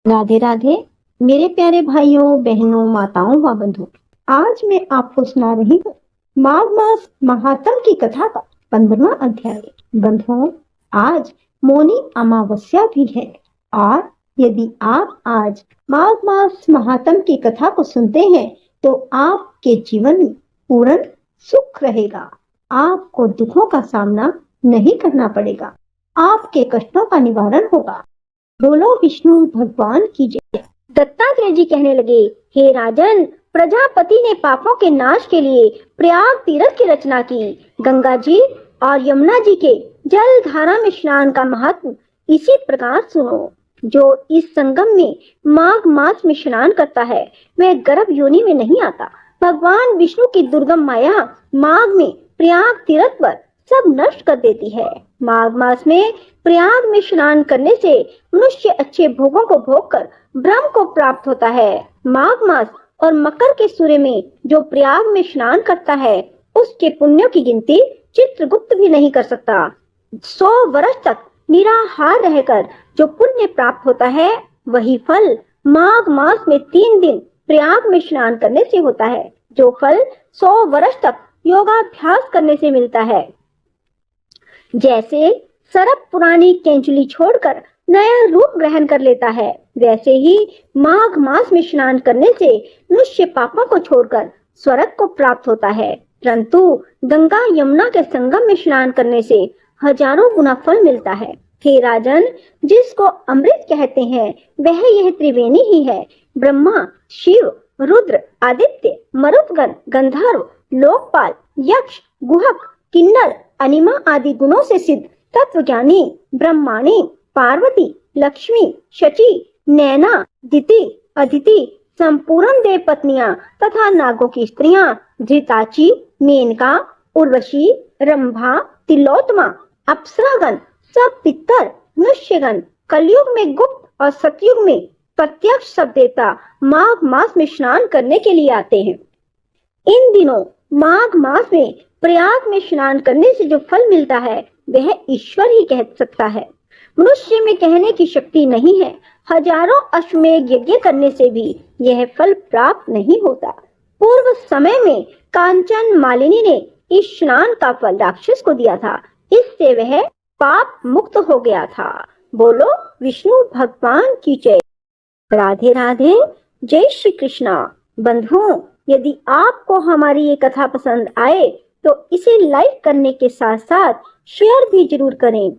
राधे राधे मेरे प्यारे भाइयों बहनों माताओं व बंधुओं। आज मैं आपको सुना रही हूँ माघ मास महात्म की कथा का 15वां अध्याय। बंधुओं, आज मौनी अमावस्या भी है और यदि आप आज माघ मास महात्म की कथा को सुनते हैं तो आपके जीवन में पूर्ण सुख रहेगा। आपको दुखों का सामना नहीं करना पड़ेगा, आपके कष्टों का निवारण होगा। बोलो विष्णु भगवान की जय। दत्तात्रेय जी कहने लगे, हे राजन, प्रजापति ने पापों के नाश के लिए प्रयाग तीर्थ की रचना की। गंगा जी और यमुना जी के जल धारा में स्नान का महत्व इसी प्रकार सुनो। जो इस संगम में माघ मास में स्नान करता है वह गर्भ योनि में नहीं आता। भगवान विष्णु की दुर्गम माया माघ में प्रयाग तीर्थ पर सब नष्ट कर देती है। माघ मास में प्रयाग में स्नान करने से मनुष्य अच्छे भोगों को भोगकर ब्रह्म को प्राप्त होता है। माघ मास और मकर के सूर्य में जो प्रयाग में स्नान करता है उसके पुण्यों की गिनती चित्रगुप्त भी नहीं कर सकता। 100 वर्ष तक निराहार रहकर जो पुण्य प्राप्त होता है वही फल माघ मास में 3 दिन प्रयाग में स्नान करने से होता है, जो फल 100 वर्ष तक योगाभ्यास करने से मिलता है। जैसे सर्प पुरानी केंचुली छोड़कर नया रूप ग्रहण कर लेता है, वैसे ही माघ मास में स्नान करने से मनुष्य पापों को छोड़कर स्वर्ग को प्राप्त होता है। परंतु गंगा यमुना के संगम में स्नान करने से हजारों गुना फल मिलता है। हे राजन, जिसको अमृत कहते हैं वह यह त्रिवेणी ही है। ब्रह्मा, शिव, रुद्र, आदित्य, मरुतगण, गंधर्व, लोकपाल, यक्ष, गुहक, किन्नर, अनिमा आदि गुणों से सिद्ध तत्वज्ञानी ब्रह्माणी, पार्वती, लक्ष्मी, शची, नैना, दिति, अदिति, संपूर्ण देव पत्नियां तथा नागों की स्त्रियां धृताची, मेनका, उर्वशी, रंभा, तिलोत्तमा, अप्सरागण, सब पितर, मनुष्यगण, कलयुग में गुप्त और सतयुग में प्रत्यक्ष सब देवता माघ मास में स्नान करने के लिए आते हैं। इन दिनों माघ मास में प्रयाग में स्नान करने से जो फल मिलता है वह ईश्वर ही कह सकता है। मनुष्य में कहने की शक्ति नहीं है। हजारों अश्वमेध यज्ञ करने से भी यह फल प्राप्त नहीं होता। पूर्व समय में कांचन मालिनी ने इस स्नान का फल राक्षस को दिया था, इससे वह पाप मुक्त हो गया था। बोलो विष्णु भगवान की जय। राधे राधे, जय श्री कृष्णा। बंधुओं, यदि आपको हमारी ये कथा पसंद आए तो इसे लाइक करने के साथ साथ शेयर भी जरूर करें।